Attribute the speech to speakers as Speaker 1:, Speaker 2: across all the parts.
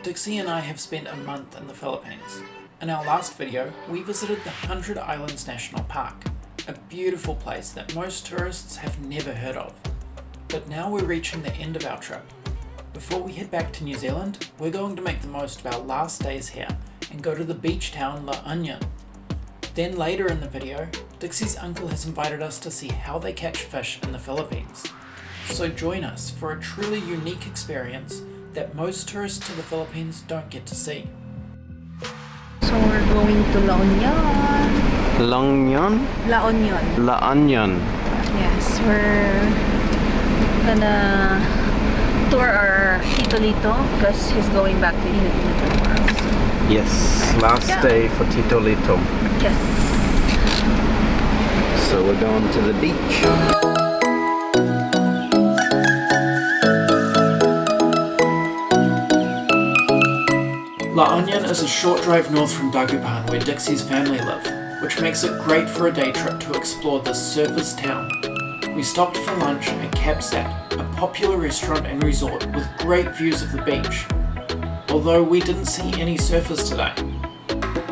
Speaker 1: Dixie and I have spent a month in the Philippines. In our last video, we visited the 100 Islands National Park, a beautiful place that most tourists have never heard of. But now we're reaching the end of our trip. Before we head back to New Zealand, we're going to make the most of our last days here and go to the beach town La Union. Then later in the video, Dixie's uncle has invited us to see how they catch fish in the Philippines. So join us for a truly unique experience that most tourists to the Philippines don't get to see.
Speaker 2: So we're going to La Union.
Speaker 3: La Union?
Speaker 2: La Union.
Speaker 3: La Union.
Speaker 2: Yes, we're gonna tour our Tito Lito because he's going back to Iloilo tomorrow.
Speaker 3: Yes, last day for Tito Lito.
Speaker 2: Yes.
Speaker 3: So we're going to the beach.
Speaker 1: La Union is a short drive north from Dagupan where Dixie's family live, which makes it great for a day trip to explore this surfers town. We stopped for lunch at Kabsat, a popular restaurant and resort with great views of the beach, although we didn't see any surfers today.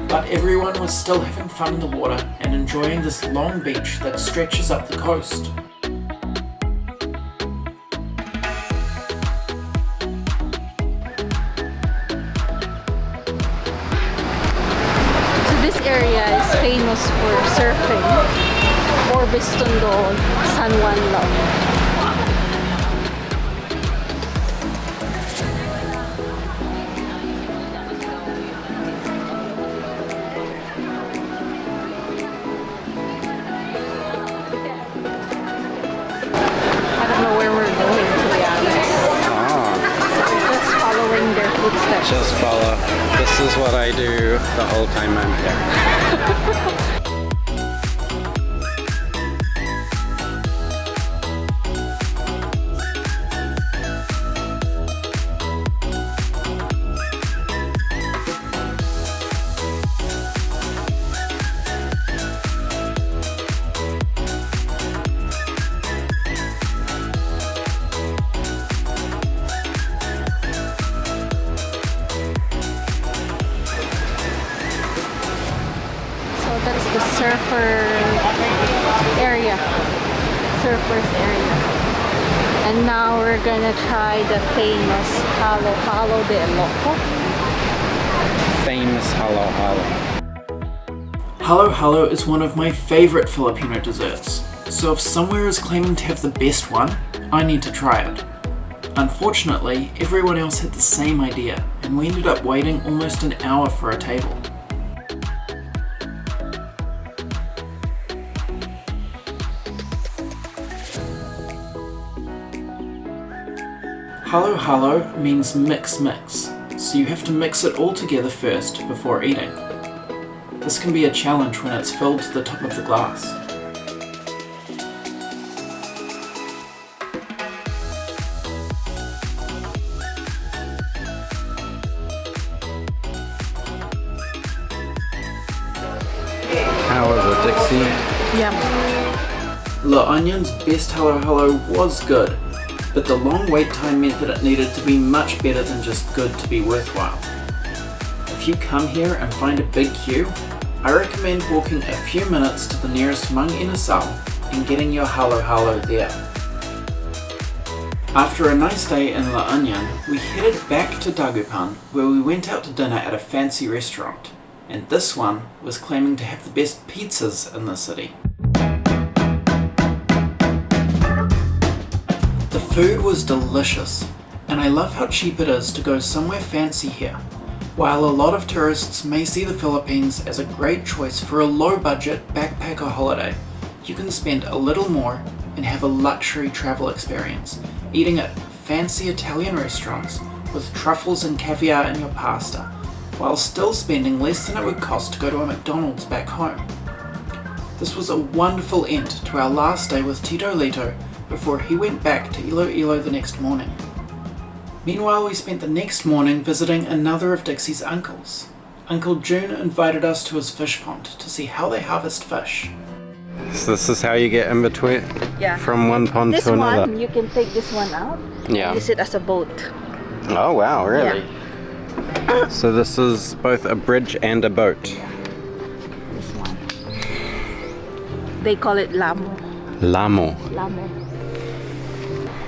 Speaker 1: But everyone was still having fun in the water and enjoying this long beach that stretches up the coast.
Speaker 2: Area is famous for surfing. Orbistondo, San Juan Long. I don't know where we're going, to be honest. Just following their footsteps.
Speaker 3: Just follow. This is what I do the whole time I'm here.
Speaker 2: That's the surfers area. And now we're gonna try the famous Halo Halo de Iloko.
Speaker 3: Famous halo halo.
Speaker 1: Halo Halo is one of my favourite Filipino desserts, so if somewhere is claiming to have the best one, I need to try it. Unfortunately, everyone else had the same idea, and we ended up waiting almost an hour for a table. Halo Halo means mix mix, so you have to mix it all together first before eating. This can be a challenge when it's filled to the top of the glass.
Speaker 3: How was it, Dixie?
Speaker 2: Yum.
Speaker 1: La Union's best Halo Halo was good, but the long wait time meant that it needed to be much better than just good to be worthwhile. If you come here and find a big queue, I recommend walking a few minutes to the nearest Mang Inasal and getting your Halo Halo there. After a nice day in La Union, we headed back to Dagupan where we went out to dinner at a fancy restaurant, and this one was claiming to have the best pizzas in the city. The food was delicious, and I love how cheap it is to go somewhere fancy here. While a lot of tourists may see the Philippines as a great choice for a low-budget backpacker holiday, you can spend a little more and have a luxury travel experience, eating at fancy Italian restaurants with truffles and caviar in your pasta, while still spending less than it would cost to go to a McDonald's back home. This was a wonderful end to our last day with Tito Lito before he went back to Iloilo the next morning. Meanwhile, we spent the next morning visiting another of Dixie's uncles. Uncle June invited us to his fish pond to see how they harvest fish.
Speaker 3: So this is how you get in between?
Speaker 2: Yeah.
Speaker 3: From one pond
Speaker 2: this
Speaker 3: to another?
Speaker 2: One, you can take this one out.
Speaker 3: Yeah.
Speaker 2: Use it as a boat.
Speaker 3: Oh wow, really?
Speaker 2: Yeah.
Speaker 3: So this is both a bridge and a boat.
Speaker 2: This one. They call it lamo.
Speaker 3: Lamo.
Speaker 2: Lamo.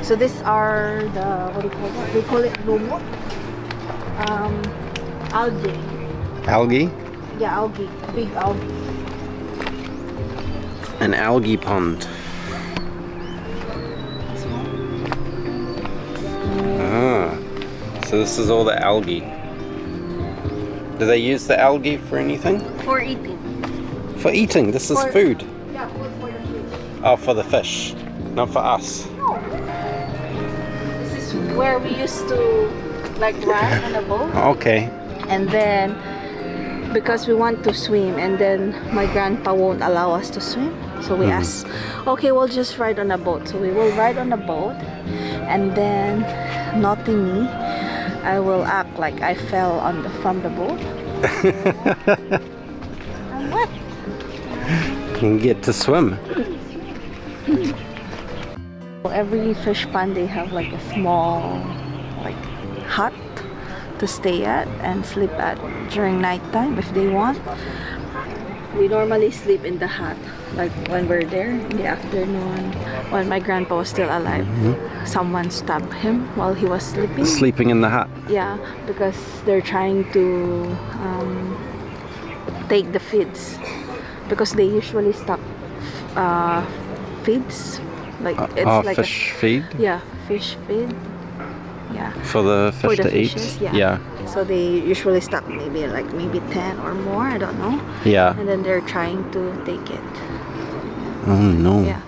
Speaker 2: So these are the, what do you call that? They call it lomo. Algae.
Speaker 3: Algae?
Speaker 2: Yeah, algae. Big algae.
Speaker 3: An algae pond.
Speaker 2: This one.
Speaker 3: Ah. So this is all the algae. Do they use the algae for anything?
Speaker 2: For eating.
Speaker 3: For eating? This is
Speaker 2: For-
Speaker 3: food.
Speaker 2: Yeah, food for the fish.
Speaker 3: Oh, for the fish. Not for us.
Speaker 2: No. This is where we used to like ride on a boat.
Speaker 3: Okay.
Speaker 2: And then because we want to swim, and then my grandpa won't allow us to swim, so we asked, okay, we'll just ride on a boat. So we will ride on a boat, and then naughty me, I will act like I fell from the boat. And what?
Speaker 3: You get to swim.
Speaker 2: Every fish pond they have like a small like hut to stay at and sleep at during nighttime if they want. We normally sleep in the hut, like when we're there in the afternoon. When my grandpa was still alive, someone stabbed him while he was sleeping.
Speaker 3: Sleeping in the hut.
Speaker 2: Yeah, because they're trying to take the feeds, because they usually stock feeds, like it's like
Speaker 3: fish feed?
Speaker 2: Yeah, fish feed. Yeah.
Speaker 3: For the fish
Speaker 2: For the
Speaker 3: to
Speaker 2: fishes,
Speaker 3: eat?
Speaker 2: yeah. So they usually stock maybe 10 or more, I don't know.
Speaker 3: Yeah.
Speaker 2: And then they're trying to take it.
Speaker 3: Oh no.
Speaker 2: Yeah.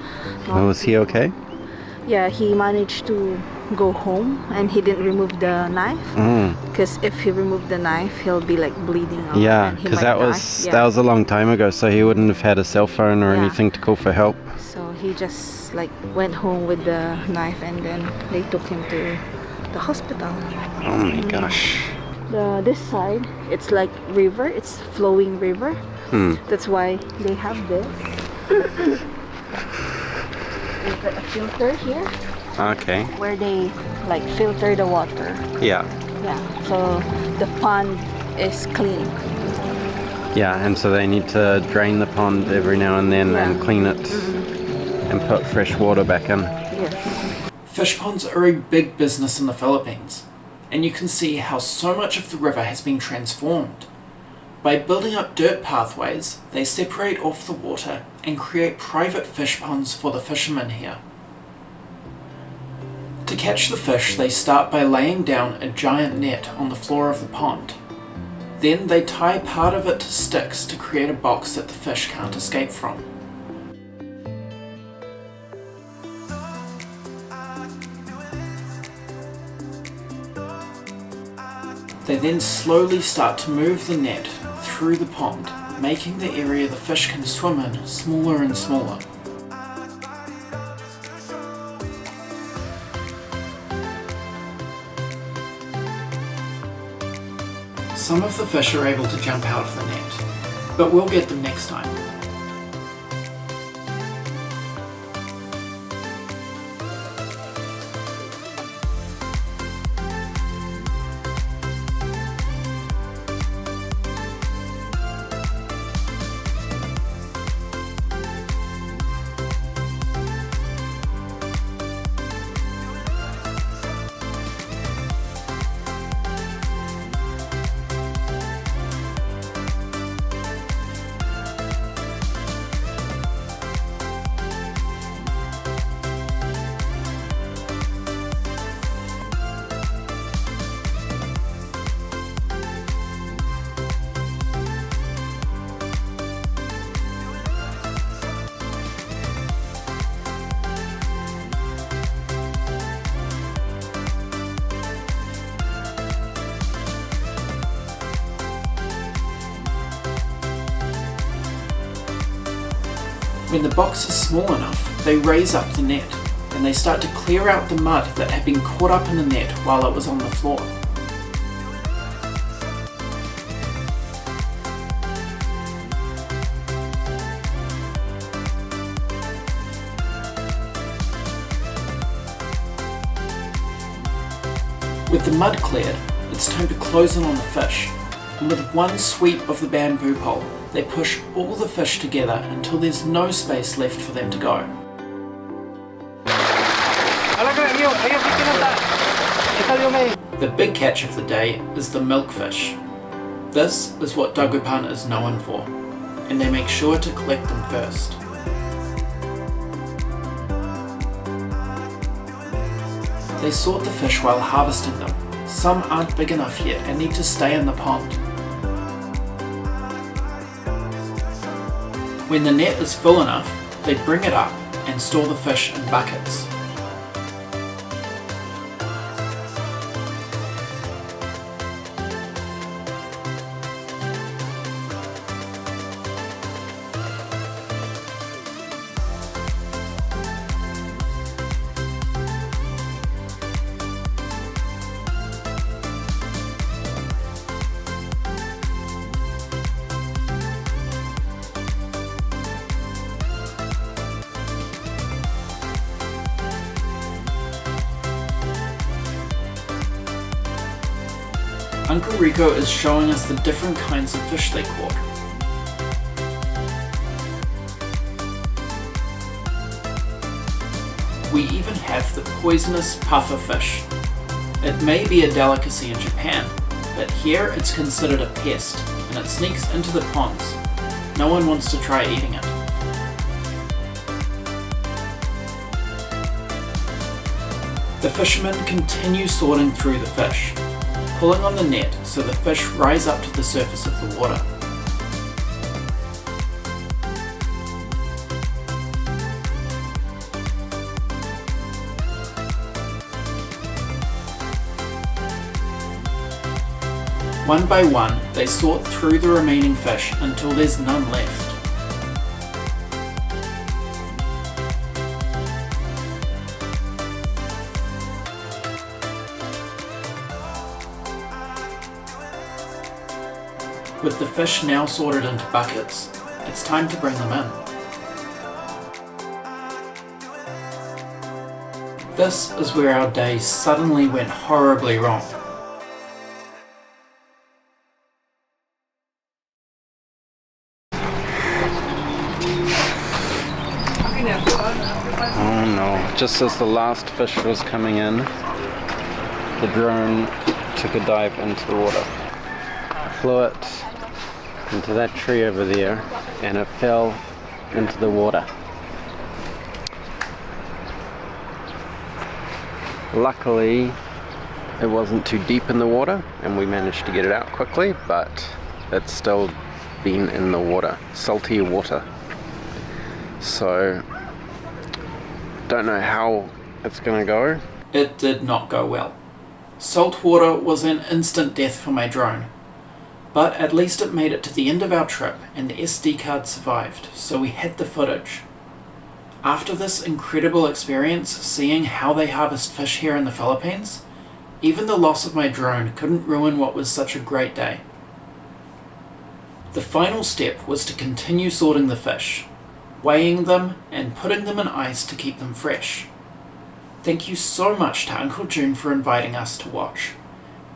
Speaker 3: Oh, was he okay?
Speaker 2: Yeah, he managed to go home and he didn't remove the knife, because if he removed the knife he'll be like bleeding out.
Speaker 3: Yeah,
Speaker 2: and he
Speaker 3: because
Speaker 2: might
Speaker 3: that was
Speaker 2: die.
Speaker 3: a long time ago, so he wouldn't have had a cell phone or
Speaker 2: Yeah.
Speaker 3: anything to call for help.
Speaker 2: So he just like went home with the knife, and then they took him to the hospital.
Speaker 3: Oh my gosh.
Speaker 2: This side, it's like river, it's flowing river. That's why they have this. They've got a filter here
Speaker 3: Okay.
Speaker 2: where they like filter the water.
Speaker 3: Yeah.
Speaker 2: Yeah, so the pond is clean.
Speaker 3: Yeah, and so they need to drain the pond every now and then and
Speaker 2: Yeah.
Speaker 3: clean it and put fresh water back in.
Speaker 2: Yes.
Speaker 1: Fish ponds are a big business in the Philippines, and you can see how so much of the river has been transformed. By building up dirt pathways, they separate off the water and create private fish ponds for the fishermen here. To catch the fish, they start by laying down a giant net on the floor of the pond. Then they tie part of it to sticks to create a box that the fish can't escape from. They then slowly start to move the net through the pond, making the area the fish can swim in smaller and smaller. Some of the fish are able to jump out of the net, but we'll get them next time. When the box is small enough, they raise up the net, and they start to clear out the mud that had been caught up in the net while it was on the floor. With the mud cleared, it's it's time to close in on the fish, and with one sweep of the bamboo pole, they push all the fish together until there's no space left for them to go. The big catch of the day is the milkfish. This is what Dagupan is known for, and they make sure to collect them first. They sort the fish while harvesting them. Some aren't big enough yet and need to stay in the pond. When the net is full enough, they bring it up and store the fish in buckets. Uncle Rico is showing us the different kinds of fish they caught. We even have the poisonous puffer fish. It may be a delicacy in Japan, but here it's considered a pest and it sneaks into the ponds. No one wants to try eating it. The fishermen continue sorting through the fish, pulling on the net so the fish rise up to the surface of the water. One by one, they sort through the remaining fish until there's none left. With the fish now sorted into buckets, it's time to bring them in. This is where our day suddenly went horribly wrong.
Speaker 3: Oh no, just as the last fish was coming in, the drone took a dive into the water. Flew it into that tree over there and it fell into the water. Luckily it wasn't too deep in the water and we managed to get it out quickly, but it's still been in the water, salty water. So don't know how it's gonna go.
Speaker 1: It did not go well. Salt water was an instant death for my drone. But at least it made it to the end of our trip and the SD card survived, so we had the footage. After this incredible experience seeing how they harvest fish here in the Philippines, even the loss of my drone couldn't ruin what was such a great day. The final step was to continue sorting the fish, weighing them and putting them in ice to keep them fresh. Thank you so much to Uncle June for inviting us to watch,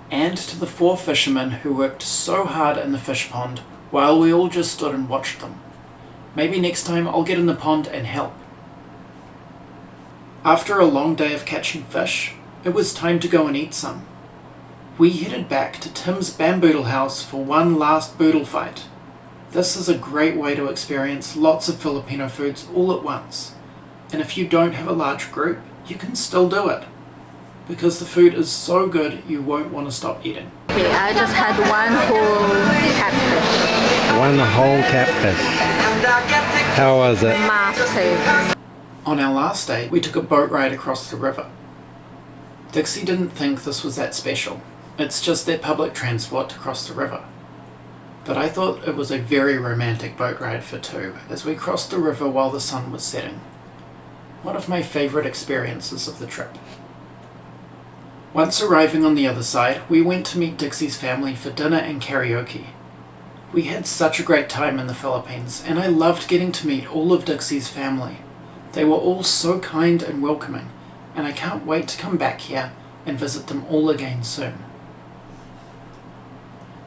Speaker 1: and to the 4 fishermen who worked so hard in the fish pond while we all just stood and watched them. Maybe next time I'll get in the pond and help. After a long day of catching fish, it was time to go and eat some. We headed back to Tim's Bamboodle house for one last boodle fight. This is a great way to experience lots of Filipino foods all at once, and if you don't have a large group, you can still do it, because the food is so good you won't want to stop eating.
Speaker 2: Okay, I just had one whole catfish.
Speaker 3: One whole catfish. How was it?
Speaker 2: Massive.
Speaker 1: On our last day, we took a boat ride across the river. Dixie didn't think this was that special. It's just their public transport to cross the river. But I thought it was a very romantic boat ride for 2 as we crossed the river while the sun was setting. One of my favourite experiences of the trip. Once arriving on the other side, we went to meet Dixie's family for dinner and karaoke. We had such a great time in the Philippines, and I loved getting to meet all of Dixie's family. They were all so kind and welcoming, and I can't wait to come back here and visit them all again soon.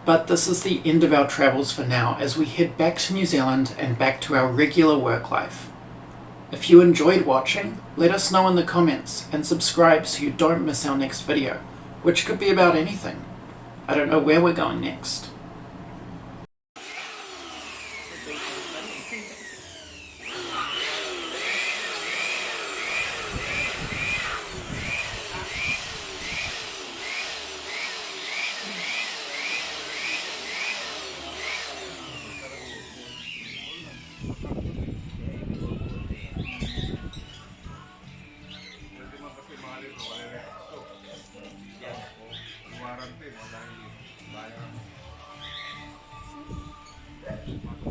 Speaker 1: But this is the end of our travels for now as we head back to New Zealand and back to our regular work life. If you enjoyed watching, let us know in the comments and subscribe so you don't miss our next video, which could be about anything. I don't know where we're going next.